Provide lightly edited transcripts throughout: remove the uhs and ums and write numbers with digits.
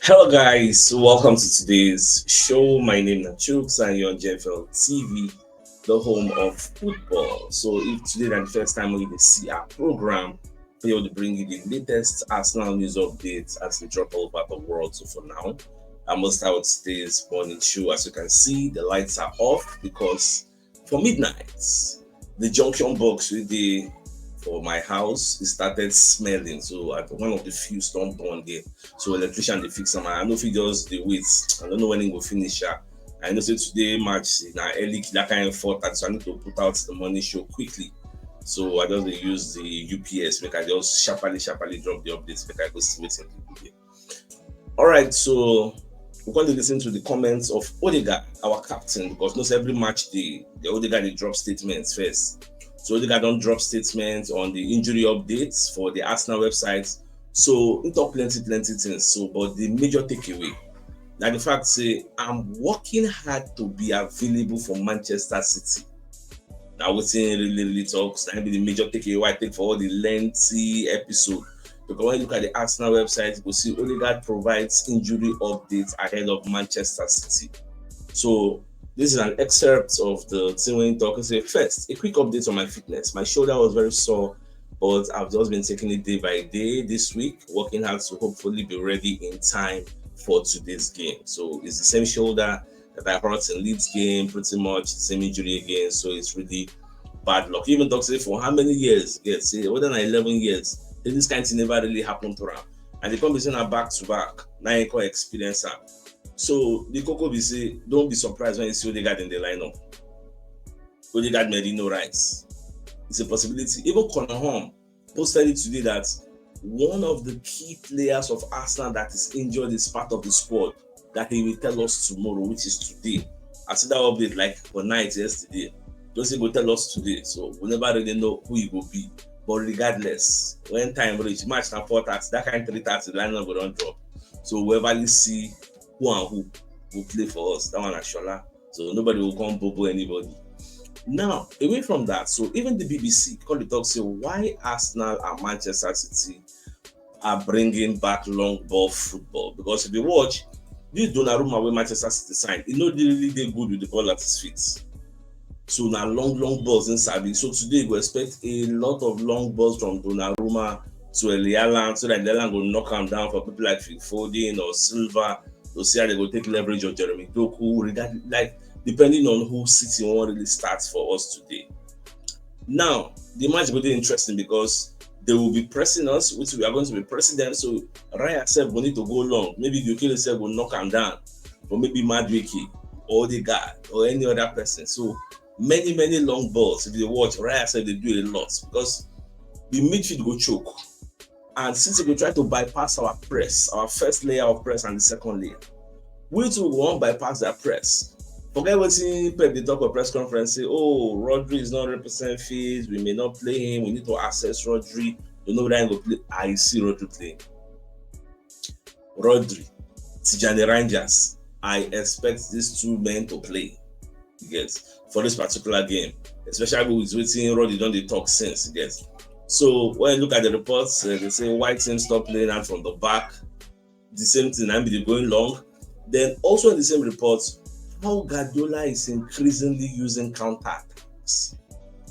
Hello guys, welcome to today's show. My name is CHUKS and you're on JFL TV, the home of football. So if today is the first time we see our program, we will bring you the latest Arsenal news updates as they drop all over the world. So for now, I must start with today's morning show. As you can see, the lights are off because for midnight, the junction box with the for my house, it started smelling. So at one of the few storm born there. So electrician they fix them. I know if he just the wait. I don't know when it will finish. I know say today match now early that kind of fault, so I need to put out the morning show quickly. So I just use the UPS, make I just sharply drop the updates, make I go see waiting people here. Alright, so we're going to listen to the comments of Odegaard, our captain, because not every match the Odegaard they drop statements first. So Odegaard don't drop statements on the injury updates for the Arsenal website. So we talk plenty things. So, but the major takeaway, like the fact say, I'm working hard to be available for Manchester City. Now we're saying really talks. That be the major takeaway I take for all the lengthy episode. Because when you look at the Arsenal website, you will see Odegaard provides injury updates ahead of Manchester City. So this is an excerpt of the thing when you talk. Say first, a quick update on my fitness. My shoulder was very sore, but I've just been taking it day by day this week, working hard to hopefully be ready in time for today's game. So it's the same shoulder that I hurt in Leeds game, pretty much the same injury again. So it's really bad luck. Even talk say for how many years? Yes, say more than 11 years. This kind of thing never really happened to him. And the competition are back to back. Now you can experience that. So the Coco be say, don't be surprised when you see Odegaard in the lineup. Odegaard Merino Rice. It's a possibility. Even Conor posted it today that one of the key players of Arsenal that is injured is part of the squad that he will tell us tomorrow, which is today. I see that update like for night yesterday. Just he will tell us today. So we never really know who he will be. But regardless, when time reach, match now 4:30, that kind of 3:30, the lineup will not drop. So whoever you see who and who will play for us, that one is Shola. So nobody will come bobo anybody. Now, away from that, so even the BBC call the talk say why Arsenal and Manchester City are bringing back long ball football. Because if you watch, this Donnarumma where Manchester City signed, it not really good with the ball at his feet. So now long balls in Sabi. So today we expect a lot of long balls from Donnarumma to Haaland, so that Haaland will knock him down for people like Phil Foden or Silva. To see how they will take leverage on Jeremy Doku, like depending on who City will really start for us today. Now, the match will be interesting because they will be pressing us, which we are going to be pressing them. So Raya said will need to go long. Maybe Gyokeres will knock him down, or maybe Madwiki or Odegaard or any other person. So many long balls. If you watch, Raya said they do a lot because the midfield go choke. And since we try to bypass our press, our first layer of press and the second layer, we too won't bypass that press. Forget what Pep they talk of press conference, say, oh, Rodri is not 100% fit, we may not play him, we need to assess Rodri. You know that I go play. I see Rodri playing. Rodri, Tijani Rangers, I expect these two men to play. Yes, for this particular game, especially with waiting Rodri don't they talk sense, yes. So when you look at the reports, they say White team stop playing out from the back. The same thing, I'm be going long. Then also in the same reports, how Guardiola is increasingly using counter attacks.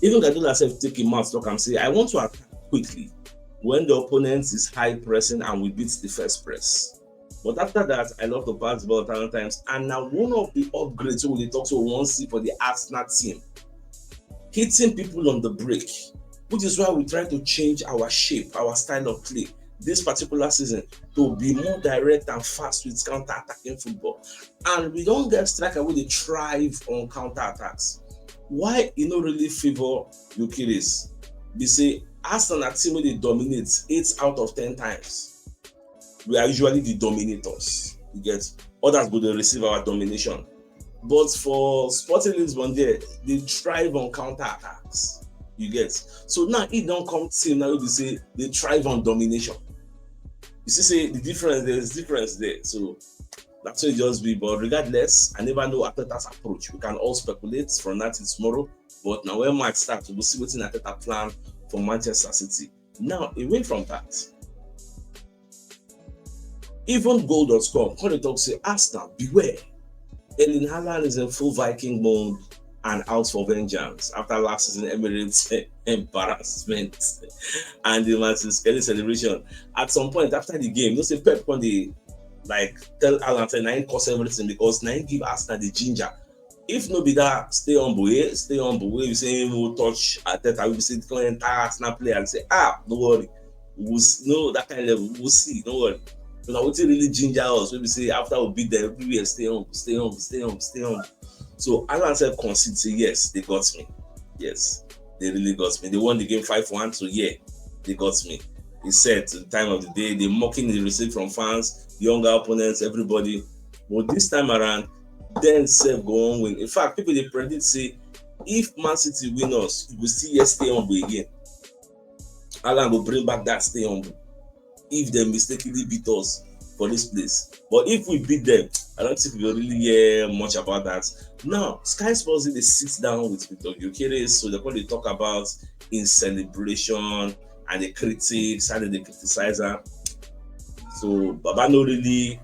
Even Guardiola said take him out, talk and say, I want to attack quickly when the opponent is high pressing and we beat the first press. But after that, I love to pass the ball 1,000 times. And now one of the upgrades we talk to one see for the Arsenal team, hitting people on the break. Which is why we try to change our shape, our style of play this particular season to be more direct and fast with counter-attacking football. And we don't get striker where they thrive on counter-attacks. Why you don't really favor Gyokeres? They say Arsenal team where they dominate 8 out of 10 times. We are usually the dominators. You get others go to receive our domination. But for Sporting Lisbon there, they thrive on counter-attacks. You get so now it don't come team now you say they thrive on domination. You see, say the difference there's difference there. So that's what it just be. But regardless, I never know Arteta's approach. We can all speculate from that till tomorrow. But now when match starts, we'll see what's in Arteta plan for Manchester City. Now away from that, Even goal.com, when they talk, say, Arsenal, beware. Erling Haaland is in full Viking mode and out for vengeance after last season Emirates embarrassment and the Manchester Kelly celebration. At some point after the game, you say Pep on the like tell Haaland say nine cause everything because nine give Arsenal the ginger. If no be that, stay humble, stay humble. When you say we'll touch Arteta, we say the entire Arsenal player and say, don't worry, we'll know that kind of level, we'll see, don't worry. So now what really ginger us when we say after we beat them, we stay humble, stay humble, stay humble, stay humble. So Alan said concede, say yes, they got me. Yes, they really got me. They won the game 5-1, so yeah, they got me. He said to the time of the day, they mocking the receipt from fans, younger opponents, everybody. But this time around, then Sef go on win. In fact, people they predict say if Man City win us, you will see yes stay humble again. Alan will bring back that stay humble. If they mistakenly beat us for this place. But if we beat them, I don't think we'll really hear much about that. Now, Sky Sports they sit down with Gyokeres, so they're going to talk about in celebration and the critics, how they criticize her. So Baba no really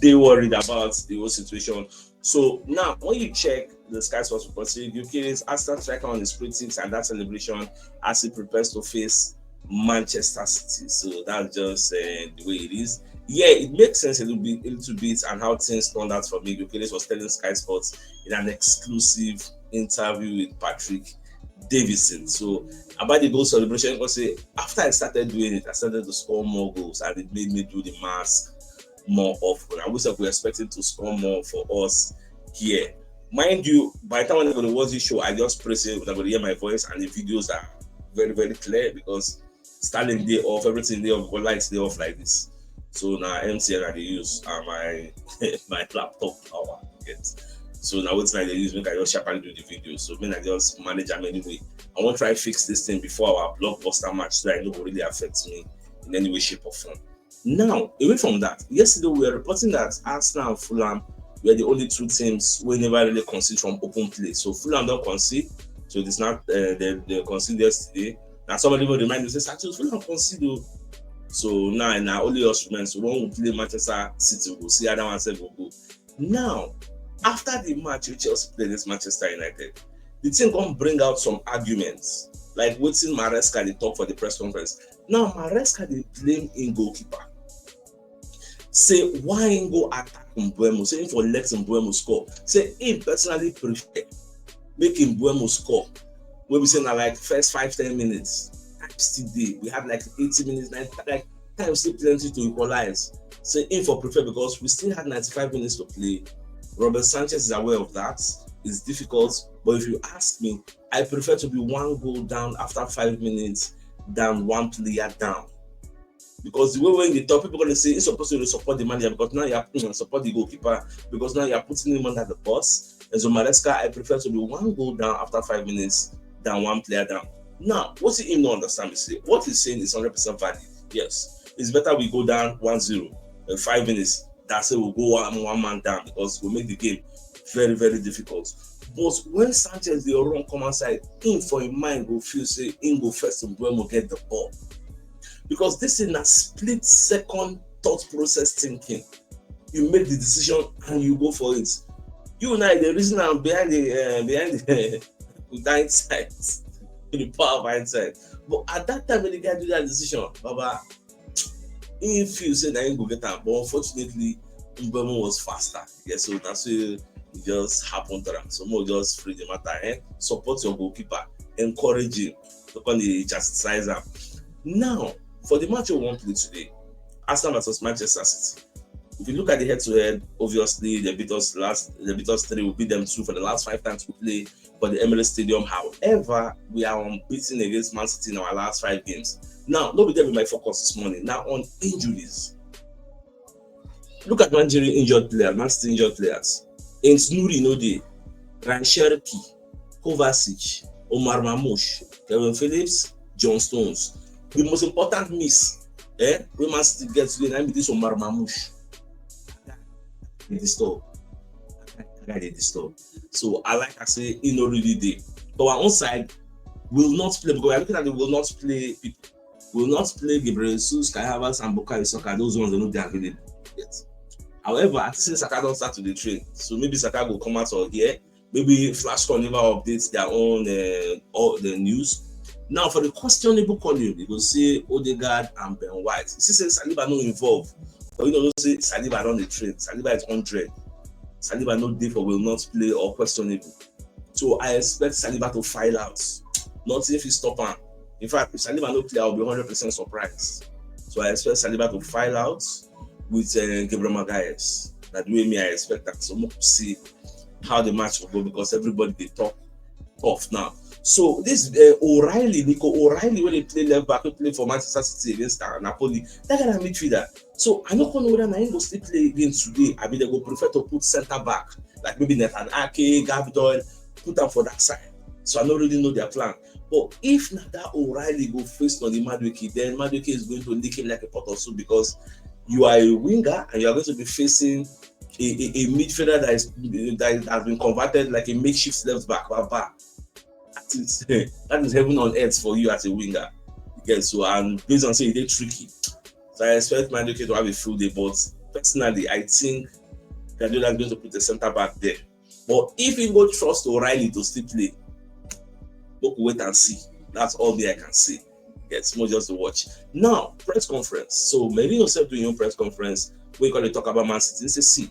they worried about the whole situation. So now, when you check the Sky Sports report, Gyokeres Arsenal striker on his critics and that celebration as he prepares to face Manchester City. So that's just the way it is. Yeah, it makes sense a little bit, and how things turned out for me. Gyokeres was telling Sky Sports in an exclusive interview with Patrick Davison. So about the goal celebration, because after I started doing it, I started to score more goals, and it made me do the mass more often. I wish I were expecting to score more for us here. Mind you, by the time I'm going to watch this show, I just press it, I'm going to hear my voice, and the videos are very, very clear because starting day off, everything day off, lights day off like this. So now MTN I use my my laptop power. Yes. So now what's like they use make I just sharply do the video. So when I just manage them anyway. I want to try fix this thing before our blockbuster match so that it don't really affect me in any way, shape, or form. Now, away from that, yesterday we were reporting that Arsenal and Fulham were the only two teams who never really concede from open play. So Fulham don't concede, so it is not they conceded yesterday. Now somebody will remind me, say, Fulham concede. So now only us remain. So when we play Manchester City, we'll see other one said we'll go. Now, after the match, we Chelsea played against Manchester United, the team can bring out some arguments, like waiting Maresca they talk for the press conference. Now Maresca they blame in goalkeeper. Say why ain't go attack Mbeumo? Say for let Mbeumo score. Say him personally prefer making Mbeumo score. When we say now like first 5-10 minutes, time still day. We have like 80 minutes, like time still plenty to equalize. Say him for prefer because we still had 95 minutes to play. Robert Sanchez is aware of that. It's difficult, but if you ask me, I prefer to be one goal down after 5 minutes than one player down. Because the way when they talk, people are going to say it's supposed to support the manager because now you support the goalkeeper because now you're putting him under the bus. And so Maresca, I prefer to be one goal down after 5 minutes than one player down. Now, what's he not understand? What he's saying is 100% valid. Yes, it's better we go down 1-0 in 5 minutes. That's it, we'll go one man down because we'll make the game very, very difficult. But when Sanchez, the wrong command side, him for a mind will feel say him go first and Mbeumo get the ball. Because this is a split second thought process thinking. You make the decision and you go for it. You know the reason I'm behind the hindsight, the power of hindsight. But at that time when the guy do that decision, Baba, he feels say that he go get that. But unfortunately, Mbeumo was faster. Yeah, so that's why it just happened to them. So more just free the matter. Support your goalkeeper, encourage him, look on the chastise him. Now, for the match we won't play today, Arsenal versus Manchester City. If you look at the head-to-head, obviously they beat us 3, we beat them 2 for the last 5 times we play for the Emirates Stadium. However, we are unbeaten against Man City in our last 5 games. Now, not with them in my focus this morning. Now on injuries. Look at Man City injured players. It's Nuri Node, Rancherki, Kovacic, Omar Mamouche, Kevin Phillips, John Stones. The most important miss, we must get to the name with this Omar Mamouche. They disturb. So I say, really day. But our own side will not play because we are looking at they will not play people. will not play Gyokeres, Kai Havertz, and Bukayo Saka. Those ones are not available yet. However, I think Saka don't start to the train, so maybe Saka will come out or here. Maybe Flash never updates their own all the news. Now for the questionable column, you will see Odegaard and Ben White. You see, Saliba no involved, but you don't say Saliba on the train. Saliba is 100. Saliba no day for will not play or questionable. So I expect Saliba to file out. Not if he stop him. In fact, if Saliba no play, I'll be 100% surprised. So I expect Saliba to file out with Gyokeres. That way, me I expect that. So we'll see how the match will go, because everybody they talk tough now. So this Nico O'Reilly, when they play left back, he play for Manchester City against Napoli. That kind of midfielder. So I don't know whether I go still play again today. I mean, they go prefer to put centre back, like maybe Nathan Ake, Gabriel, put them for that side. So I don't really know their plan. But if that O'Reilly go face on the Madueke, then Madueke is going to lick him like a pot or so, because you are a winger and you are going to be facing a midfielder that has been converted like a makeshift left back. That is heaven on earth for you as a winger. Okay, so and based on saying they're tricky. So I expect Madueke to have a full day, but personally I think Guardiola is going to put a centre back there. But if you go trust O'Reilly to still play, we'll wait and see. That's all I can say. It's more just to watch. Now, press conference. So maybe yourself doing your press conference, we're going to talk about Man City. See,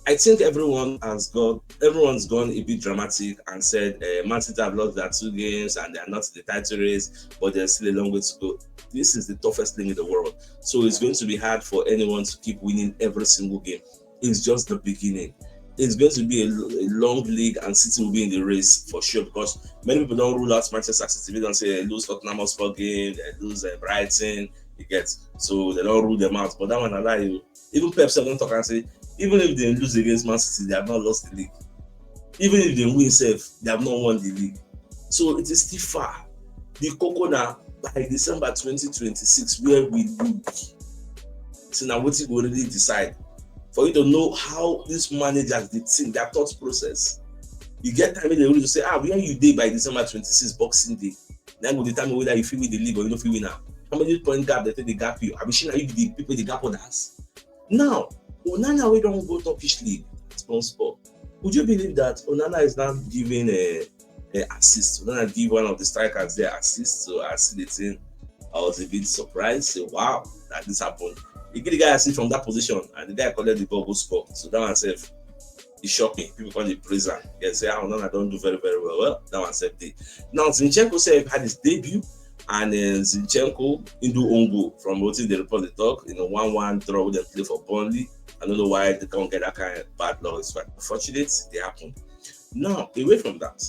I think everyone's gone a bit dramatic and said Man City have lost their 2 games and they are not in the title race, but there's still a long way to go. This is the toughest thing in the world. So it's going to be hard for anyone to keep winning every single game. It's just the beginning. It's going to be a long league and City will be in the race for sure, because many people don't rule out Manchester City. They don't say lose Tottenham Hotspur game, they lose Brighton, you get. So they don't rule them out. But that one, I lie you. Even Pep don't talk and say, even if they lose against Man City, they have not lost the league. Even if they win safe, they have not won the league. So it is still far. The Kokona by December 2026, where we lose. So now what we already decide. For you to know how this managers they think, their thought process. You get time they will say, where you day by December 26, Boxing Day. Then will determine whether you feel with the league or you don't feel with now. How many point gap they take the gap you? I'm sure you the people the gap others. Now, Onana we don't go Turkish league sponsor. Would you believe that Onana is now giving a assist? Onana give one of the strikers their assist. So I see the thing. I was a bit surprised. Say, wow, that this happened. You get the guy assist from that position, and the guy collected the ball, go score. So that one said, it's shocking. People call it prison. They say, Onana don't do very, very well. Well, that one said they. Now Zinchenko said had his debut, and Zinchenko into Ongo from what they report the talk, 1-1 draw with them play for Burnley. I don't know why they can't get that kind of bad luck. It's quite unfortunate. They happen. Now, away from that,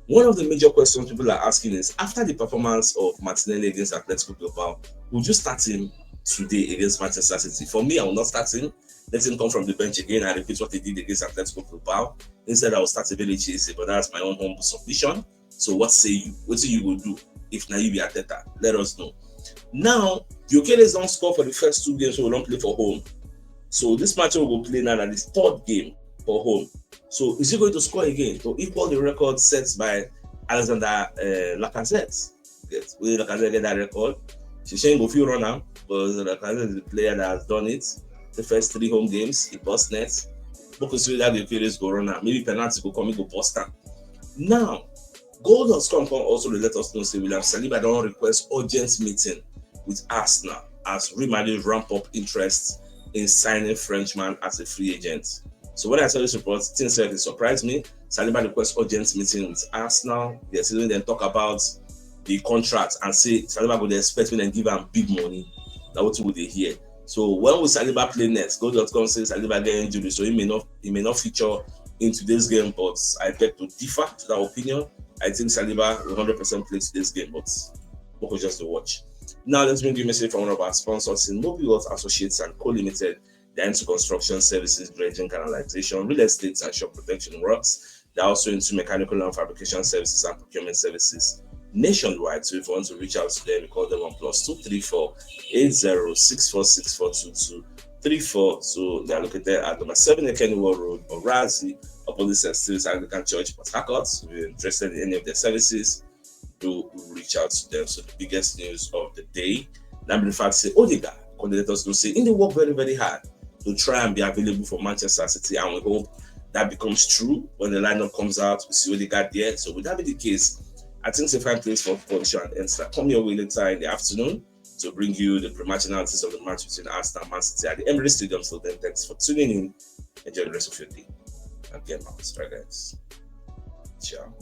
one of the major questions people are asking is, after the performance of Martinelli against Atletico Bilbao, would you start him today against Manchester City? For me, I will not start him. Let him come from the bench again and repeat what he did against Atletico Bilbao. Instead, I will start a very Chelsea, but that's my own humble submission. So what say you? What do you will do if now you be Arteta? Let us know. Now, Gyokeres don't score for the first 2 games, so we don't play for home. So this match we will play now at his 3rd game for home. So is he going to score again to equal the record set by Alexander Lacazette? Yes, will Lacazette get that record? She go few run now, but Lacazette is the player that has done it. The first 3 home games, he bust net. But consider that Gyokeres go run now. Maybe penalty go come, he go bust down. Now, Goal.com can also let us know, say William Saliba don't request urgent meeting with Arsenal as Real Madrid ramp up interest in signing Frenchman as a free agent. So when I saw this report, things like it surprised me. Saliba requests urgent meeting with Arsenal. They're sitting then talk about the contract and say Saliba would expect me and give him big money. That's what would they hear. So when will Saliba play next? Goal.com says Saliba get injury, so he may not feature in today's game, but I beg to differ to that opinion. I think Saliba will 100% play today's game, but we'll just to watch. Now let's bring you a message from one of our sponsors in Mobile Wealth Associates and Co Limited. They're into construction services, dredging, canalization, real estate, and shop protection works. They're also into mechanical and fabrication services and procurement services nationwide. So if you want to reach out to them, call them on +234 80 34. So they are located at number 7 Kennywood Road, Orazi, opposite St. Steve's Anglican Church, Port Harcourt. If you're interested in any of their services, do reach out to them. So the biggest news of the day, that in fact say Odegaard, coordinators do say in they work very, very hard to try and be available for Manchester City, and we hope that becomes true when the lineup comes out. We see Odegaard there. So would that be the case? I think it's a fine place for Football and Insta. Come your way later in the afternoon to bring you the pre-match analysis of the match between Arsenal and Man City at the Emirates Stadium. So then, thanks for tuning in. Enjoy the rest of your day and get out. Right, guys. Ciao.